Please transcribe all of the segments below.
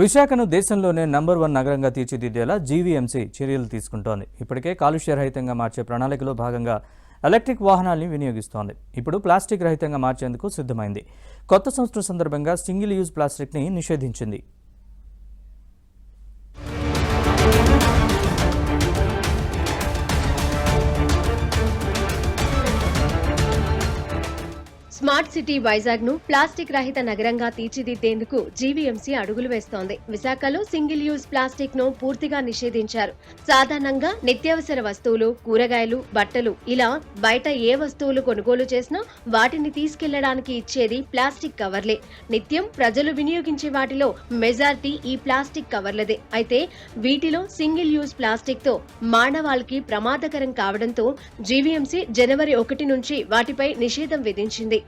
విశాఖను దేశంలోనే నంబర్ 1 నగరంగా తీర్చిదిద్దేలా జీవీఎంసీ చర్యలు తీసుకుంటోంది. ఇప్పటికే కాలుష్య రహితంగా మార్చే ప్రణాళికలో భాగంగా ఎలక్ట్రిక్ వాహనాల్ని వినియోగిస్తోంది. ఇప్పుడు ప్లాస్టిక్ రహితంగా మార్చేందుకు సిద్ధమైంది. కొత్త సంవత్సరం సందర్భంగా సింగిల్ యూజ్ ప్లాస్టిక్ని నిషేధించింది. స్మార్ట్ సిటీ వైజాగ్ ను ప్లాస్టిక్ రహిత నగరంగా తీర్చిదిద్దేందుకు జీవీఎంసీ అడుగులు వేస్తోంది. విశాఖలో సింగిల్ యూజ్ ప్లాస్టిక్ ను పూర్తిగా నిషేధించారు. సాధారణంగా నిత్యావసర వస్తువులు, కూరగాయలు, బట్టలు ఇలా బయట ఏ వస్తువులు కొనుగోలు చేసినా వాటిని తీసుకెళ్లడానికి ఇచ్చేది ప్లాస్టిక్ కవర్లే. నిత్యం ప్రజలు వినియోగించే వాటిలో మెజారిటీ ఈ ప్లాస్టిక్ కవర్లదే. అయితే వీటిలో సింగిల్ యూజ్ ప్లాస్టిక్ తో మానవాళికి ప్రమాదకరం కావడంతో జీవీఎంసీ జనవరి 1 నుంచి వాటిపై నిషేధం విధించింది.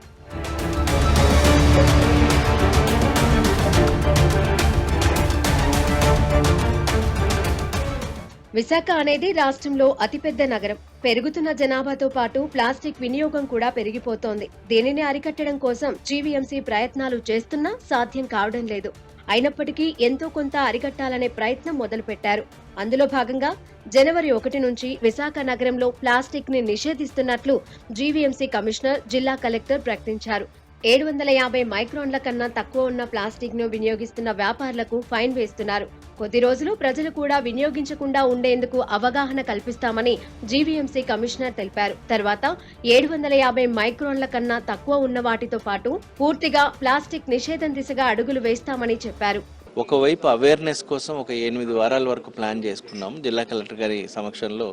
విశాఖ అనేది రాష్ట్రంలో అతిపెద్ద నగరం. పెరుగుతున్న జనాభాతో పాటు ప్లాస్టిక్ వినియోగం కూడా పెరిగిపోతోంది. దీనిని అరికట్టడం కోసం జీవీఎంసీ ప్రయత్నాలు చేస్తున్నా సాధ్యం కావడం లేదు. అయినప్పటికీ ఎంతో కొంత అరికట్టాలనే ప్రయత్నం మొదలుపెట్టారు. అందులో భాగంగా జనవరి 1 నుంచి విశాఖ నగరంలో ప్లాస్టిక్ ని నిషేధిస్తున్నట్లు జీవీఎంసీ కమిషనర్, జిల్లా కలెక్టర్ ప్రకటించారు. 750 మైక్రాన్ల కన్నా తక్కువ ఉన్న ప్లాస్టిక్ ను వినియోగిస్తున్న వ్యాపారులకు ఫైన్ వేస్తున్నారు. కొద్ది రోజులు ప్రజలు కూడా వినియోగించకుండా ఉండేందుకు అవగాహన కల్పిస్తామని జీవీఎంసీ కమిషనర్ తెలిపారు. తర్వాత 750 మైక్రాన్ల కన్నా తక్కువ ఉన్న వాటితో పాటు పూర్తిగా ప్లాస్టిక్ నిషేధం దిశగా అడుగులు వేస్తామని చెప్పారు. ఒకవైపు అవేర్నెస్ కోసం ఒక 8 వారాల వరకు ప్లాన్ చేసుకున్నాం. జిల్లా కలెక్టర్ గారి సమక్షంలో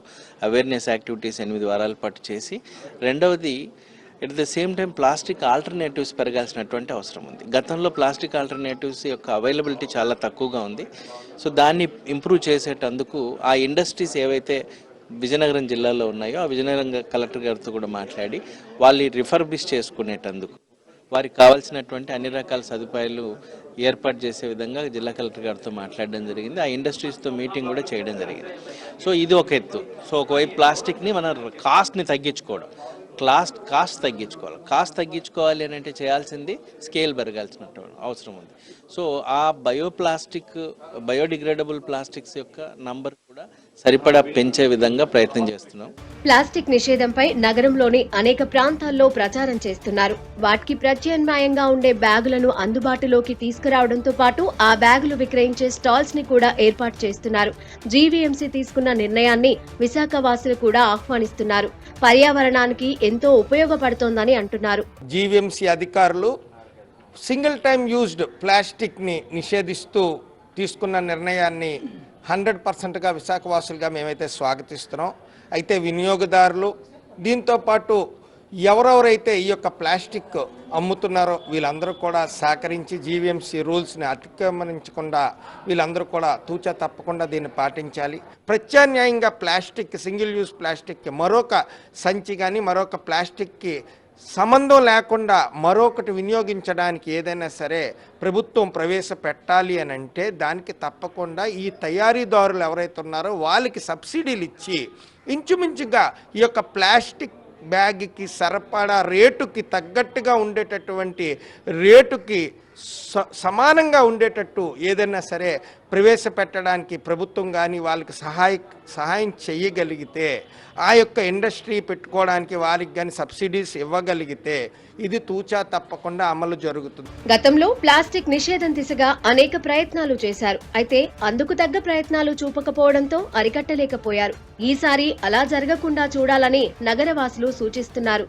అవేర్నెస్ యాక్టివిటీస్ 8 వారాల పాటు చేసి, రెండవది at the same time plastic alternatives పెరగాల్సినటువంటి అవసరం ఉంది. గతంలో ప్లాస్టిక్ ఆల్టర్నేటివ్స్ యొక్క అవైలబిలిటీ చాలా తక్కువగా ఉంది. సో దాన్ని ఇంప్రూవ్ చేసేటందుకు ఆ ఇండస్ట్రీస్ ఏవైతే విజయనగరం జిల్లాలో ఉన్నాయో ఆ విజయనగరం కలెక్టర్ గారితో కూడా మాట్లాడి వాళ్ళు రిఫర్బిష్ చేసుకునేటందుకు వారికి కావాల్సినటువంటి అన్ని రకాల సదుపాయాలు ఏర్పాటు చేసే విధంగా జిల్లా కలెక్టర్ గారితో మాట్లాడడం జరిగింది. ఆ ఇండస్ట్రీస్తో మీటింగ్ కూడా చేయడం జరిగింది. సో ఇది ఒక ఎత్తు. సో ఒకవైపు ప్లాస్టిక్ని మన కాస్ట్ని తగ్గించుకోవడం, కాస్ట్ తగ్గించుకోవాలి అని అంటే చేయాల్సింది స్కేల్ పెరగాల్సిన అవసరం ఉంది. సో ఆ బయోడిగ్రేడబుల్ ప్లాస్టిక్స్ యొక్క నంబర్ కూడా సరిపడా పెంచే విధంగా ప్రయత్నం చేస్తున్నాం. ప్లాస్టిక్ నిషేధంపై నగరంలోని అనేక ప్రాంతాల్లో ప్రచారం చేస్తున్నారు. వాటికి ప్రత్యామ్నాయంగా ఉండే బ్యాగులను అందుబాటులోకి తీసుకురావడంతో పాటు ఆ బ్యాగులు విక్రయించే స్టాల్స్ ని కూడా ఏర్పాటు చేస్తున్నారు. జీవీఎంసీ తీసుకున్న నిర్ణయాన్ని విశాఖ వాసులు కూడా ఆహ్వానిస్తున్నారు. పర్యావరణానికి ఎంతో ఉపయోగపడుతోందని అంటున్నారు. జీవీఎంసీ అధికారులు సింగిల్ టైం యూజ్డ్ ప్లాస్టిక్ ని నిషేధిస్తూ తీసుకున్న నిర్ణయాన్ని 100%గా విశాఖవాసులుగా మేమైతే స్వాగతిస్తున్నాం. అయితే వినియోగదారులు, దీంతో పాటు ఎవరెవరైతే ఈ యొక్క ప్లాస్టిక్ అమ్ముతున్నారో వీళ్ళందరూ కూడా సహకరించి జీవీఎంసీ రూల్స్ని అతిక్రమించకుండా వీళ్ళందరూ కూడా తూచా తప్పకుండా దీన్ని పాటించాలి. ప్రత్యామ్నాయంగా ప్లాస్టిక్, సింగిల్ యూజ్ ప్లాస్టిక్కి మరొక సంచి కానీ మరొక ప్లాస్టిక్కి సంబంధం లేకుండా మరొకటి వినియోగించడానికి ఏదైనా సరే ప్రభుత్వం ప్రవేశపెట్టాలి అని అంటే దానికి తప్పకుండా ఈ తయారీదారులు ఎవరైతే ఉన్నారో వాళ్ళకి సబ్సిడీలు ఇచ్చి ఇంచుమించుగా ఈ యొక్క ప్లాస్టిక్ బ్యాగ్కి సరిపడా రేటుకి తగ్గట్టుగా ఉండేటటువంటి రేటుకి సమానంగా ఉండేటట్టు ఏదైనా సరే ప్రవేశపెట్టడానికి ప్రభుత్వం కానీ వాళ్ళకి సహాయం చేయగలిగితే, ఆ యొక్క ఇండస్ట్రీ పెట్టుకోవడానికి వారికి కానీ సబ్సిడీస్ ఇవ్వగలిగితే ఇది తూచా తప్పకుండా అమలు జరుగుతుంది. గతంలో ప్లాస్టిక్ నిషేధం దిశగా అనేక ప్రయత్నాలు చేశారు. అయితే అందుకు తగ్గ ప్రయత్నాలు చూపకపోవడంతో అరికట్టలేకపోయారు. ఈసారి అలా జరగకుండా చూడాలని నగరవాసులు సూచిస్తున్నారు.